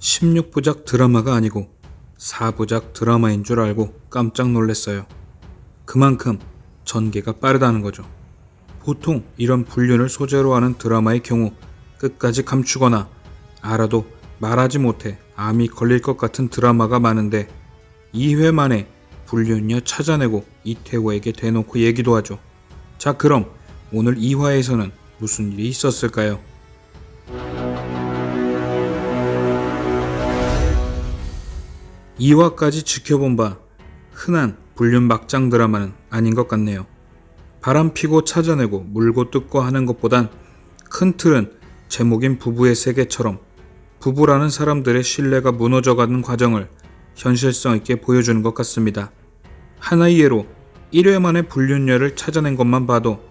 16부작 드라마가 아니고 4부작 드라마인 줄 알고 깜짝 놀랐어요. 그만큼 전개가 빠르다는 거죠. 보통 이런 불륜을 소재로 하는 드라마의 경우 끝까지 감추거나 알아도 말하지 못해 암이 걸릴 것 같은 드라마가 많은데 2회 만에 불륜녀 찾아내고 이태호에게 대놓고 얘기도 하죠. 자, 그럼 오늘 2화에서는 무슨 일이 있었을까요? (2화까지) 지켜본 바 흔한 불륜 막장 드라마는 아닌 것 같네요. 바람피고 찾아내고 물고 뜯고 하는 것보단 큰 틀은 제목인 부부의 세계처럼 부부라는 사람들의 신뢰가 무너져가는 과정을 현실성 있게 보여주는 것 같습니다. 하나의 예로 1회 만에 불륜녀를 찾아낸 것만 봐도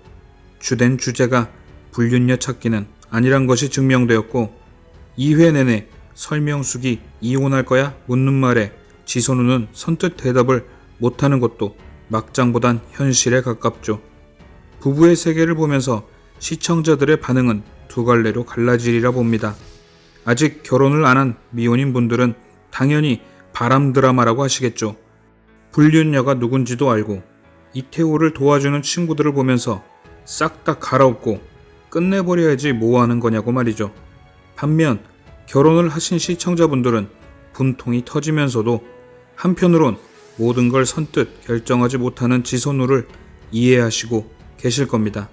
주된 주제가 불륜녀 찾기는 아니란 것이 증명되었고, 2회 내내 설명숙이 이혼할 거야? 묻는 말에 지선우는 선뜻 대답을 못하는 것도 막장보단 현실에 가깝죠. 부부의 세계를 보면서 시청자들의 반응은 두 갈래로 갈라지리라 봅니다. 아직 결혼을 안 한 미혼인 분들은 당연히 바람 드라마라고 하시겠죠. 불륜녀가 누군지도 알고 이태호를 도와주는 친구들을 보면서 싹 다 갈아엎고 끝내버려야지 뭐하는 거냐고 말이죠. 반면 결혼을 하신 시청자분들은 분통이 터지면서도 한편으론 모든 걸 선뜻 결정하지 못하는 지선우를 이해하시고 계실 겁니다.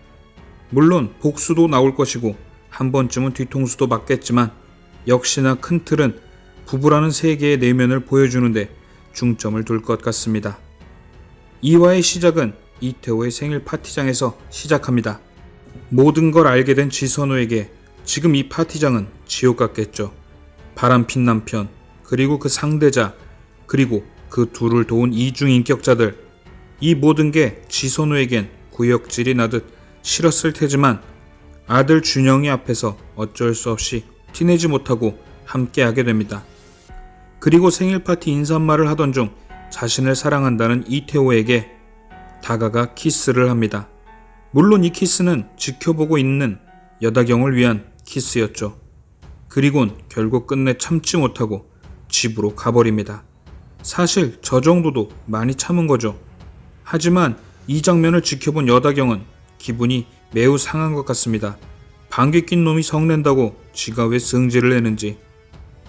물론 복수도 나올 것이고 한 번쯤은 뒤통수도 맞겠지만 역시나 큰 틀은 부부라는 세계의 내면을 보여주는데 중점을 둘 것 같습니다. 2화의 시작은 이태호의 생일 파티장에서 시작합니다. 모든 걸 알게 된 지선우에게 지금 이 파티장은 지옥 같겠죠. 바람핀 남편, 그리고 그 상대자, 그리고 그 둘을 도운 이중인격자들, 이 모든 게 지선우에겐 구역질이 나듯 싫었을 테지만 아들 준영이 앞에서 어쩔 수 없이 티내지 못하고 함께하게 됩니다. 그리고 생일 파티 인사말을 하던 중 자신을 사랑한다는 이태호에게 다가가 키스를 합니다. 물론 이 키스는 지켜보고 있는 여다경을 위한 키스였죠. 그리곤 결국 끝내 참지 못하고 집으로 가버립니다. 사실 저 정도도 많이 참은 거죠. 하지만 이 장면을 지켜본 여다경은 기분이 매우 상한 것 같습니다. 방귀 낀 놈이 성낸다고 지가 왜 승질을 내는지.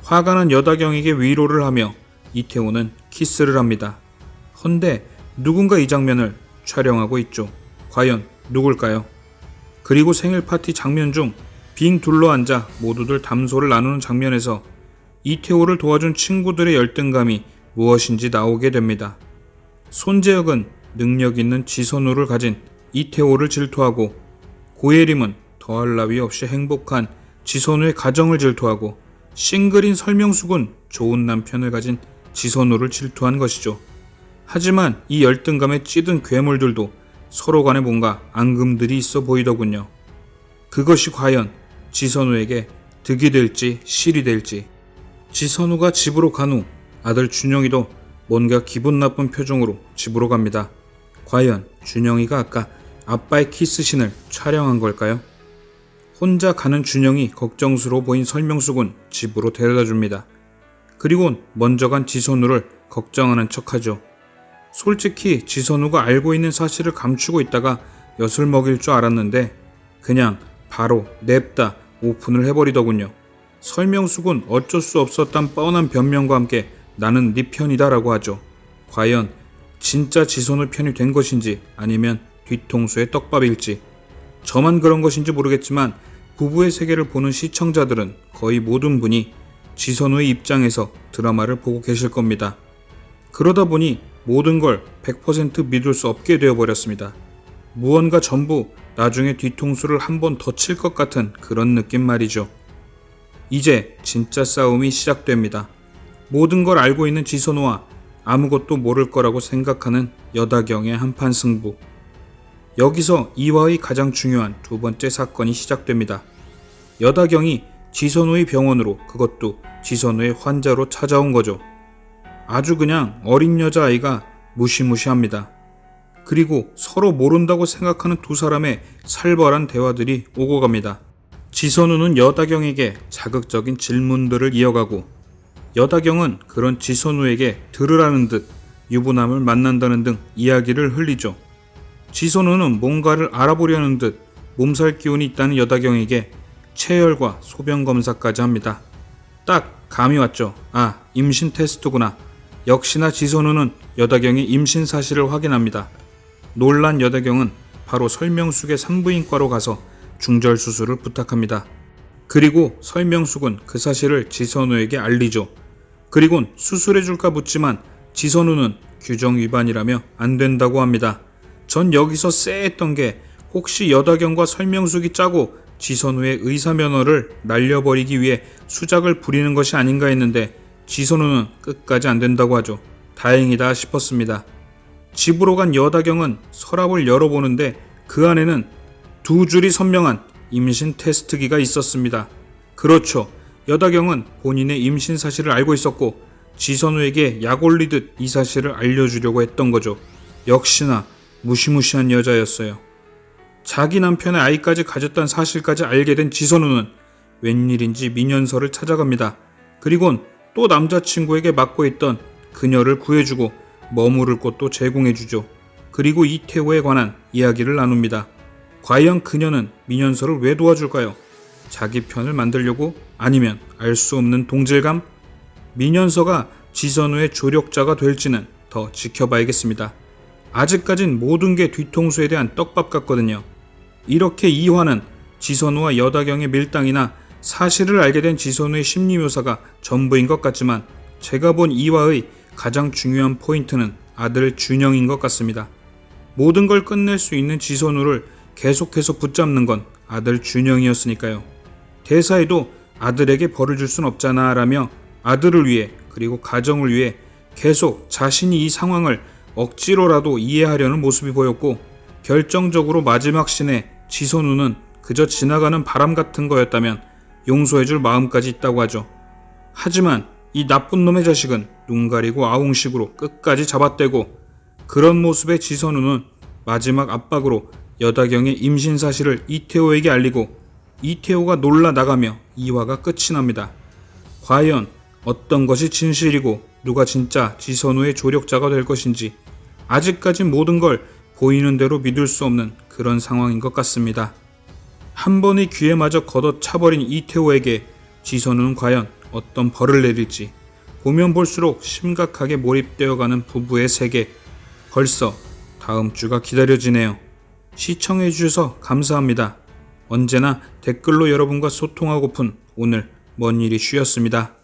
화가 난 여다경에게 위로를 하며 이태호는 키스를 합니다. 헌데 누군가 이 장면을 촬영하고 있죠. 과연 누굴까요? 그리고 생일 파티 장면 중 빙 둘러앉아 모두들 담소를 나누는 장면에서 이태호를 도와준 친구들의 열등감이 무엇인지 나오게 됩니다. 손재혁은 능력 있는 지선우를 가진 이태호를 질투하고, 고예림은 더할 나위 없이 행복한 지선우의 가정을 질투하고, 싱글인 설명숙은 좋은 남편을 가진 지선우를 질투한 것이죠. 하지만 이 열등감에 찌든 괴물들도 서로 간에 뭔가 앙금들이 있어 보이더군요. 그것이 과연 지선우에게 득이 될지 실이 될지. 지선우가 집으로 간 후 아들 준영이도 뭔가 기분 나쁜 표정으로 집으로 갑니다. 과연 준영이가 아까 아빠의 키스신을 촬영한 걸까요? 혼자 가는 준영이 걱정스러워 보인 설명숙은 집으로 데려다 줍니다. 그리곤 먼저 간 지선우를 걱정하는 척하죠. 솔직히 지선우가 알고 있는 사실을 감추고 있다가 엿을 먹일 줄 알았는데 그냥 바로 냅다 오픈을 해버리더군요. 설명숙은 어쩔 수 없었단 뻔한 변명과 함께 나는 네 편이다 라고 하죠. 과연 진짜 지선우 편이 된 것인지 아니면 뒤통수의 떡밥일지. 저만 그런 것인지 모르겠지만 부부의 세계를 보는 시청자들은 거의 모든 분이 지선우의 입장에서 드라마를 보고 계실 겁니다. 그러다 보니 모든 걸 100% 믿을 수 없게 되어버렸습니다. 무언가 전부 나중에 뒤통수를 한 번 더 칠 것 같은 그런 느낌 말이죠. 이제 진짜 싸움이 시작됩니다. 모든 걸 알고 있는 지선우와 아무것도 모를 거라고 생각하는 여다경의 한판 승부. 여기서 2화의 가장 중요한 두 번째 사건이 시작됩니다. 여다경이 지선우의 병원으로, 그것도 지선우의 환자로 찾아온 거죠. 아주 그냥 어린 여자아이가 무시무시합니다. 그리고 서로 모른다고 생각하는 두 사람의 살벌한 대화들이 오고 갑니다. 지선우는 여다경에게 자극적인 질문들을 이어가고 여다경은 그런 지선우에게 들으라는 듯 유부남을 만난다는 등 이야기를 흘리죠. 지선우는 뭔가를 알아보려는 듯 몸살 기운이 있다는 여다경에게 체열과 소변 검사까지 합니다. 딱 감이 왔죠. 아, 임신 테스트구나. 역시나 지선우는 여다경의 임신 사실을 확인합니다. 놀란 여다경은 바로 설명숙의 산부인과로 가서 중절 수술을 부탁합니다. 그리고 설명숙은 그 사실을 지선우에게 알리죠. 그리곤 수술해줄까 묻지만 지선우는 규정 위반이라며 안 된다고 합니다. 전 여기서 쎄했던 게 혹시 여다경과 설명숙이 짜고 지선우의 의사면허를 날려버리기 위해 수작을 부리는 것이 아닌가 했는데 지선우는 끝까지 안 된다고 하죠. 다행이다 싶었습니다. 집으로 간 여다경은 서랍을 열어보는데 그 안에는 2줄이 선명한 임신 테스트기가 있었습니다. 그렇죠. 여다경은 본인의 임신 사실을 알고 있었고 지선우에게 약 올리듯 이 사실을 알려주려고 했던 거죠. 역시나 무시무시한 여자였어요. 자기 남편의 아이까지 가졌다는 사실까지 알게 된 지선우는 웬일인지 민현서를 찾아갑니다. 그리곤 또 남자친구에게 맡고 있던 그녀를 구해주고 머무를 곳도 제공해주죠. 그리고 이태호에 관한 이야기를 나눕니다. 과연 그녀는 민현서를 왜 도와줄까요? 자기 편을 만들려고? 아니면 알 수 없는 동질감? 민현서가 지선우의 조력자가 될지는 더 지켜봐야겠습니다. 아직까진 모든 게 뒤통수에 대한 떡밥 같거든요. 이렇게 2화는 지선우와 여다경의 밀당이나 사실을 알게 된 지선우의 심리묘사가 전부인 것 같지만 제가 본 2화의 가장 중요한 포인트는 아들 준영인 것 같습니다. 모든 걸 끝낼 수 있는 지선우를 계속해서 붙잡는 건 아들 준영이었으니까요. 대사에도 아들에게 벌을 줄 순 없잖아 라며 아들을 위해 그리고 가정을 위해 계속 자신이 이 상황을 억지로라도 이해하려는 모습이 보였고 결정적으로 마지막 씬에 지선우는 그저 지나가는 바람 같은 거였다면 용서해줄 마음까지 있다고 하죠. 하지만 이 나쁜 놈의 자식은 눈 가리고 아웅식으로 끝까지 잡아떼고 그런 모습의 지선우는 마지막 압박으로 여다경의 임신 사실을 이태호에게 알리고 이태호가 놀라 나가며 2화가 끝이 납니다. 과연 어떤 것이 진실이고 누가 진짜 지선우의 조력자가 될 것인지 아직까지 모든 걸 보이는 대로 믿을 수 없는 그런 상황인 것 같습니다. 한 번의 기회마저 걷어차버린 이태호에게 지선우는 과연 어떤 벌을 내릴지 보면 볼수록 심각하게 몰입되어가는 부부의 세계 벌써 다음 주가 기다려지네요. 시청해주셔서 감사합니다. 언제나 댓글로 여러분과 소통하고픈 오늘 먼 일이 쉬었습니다.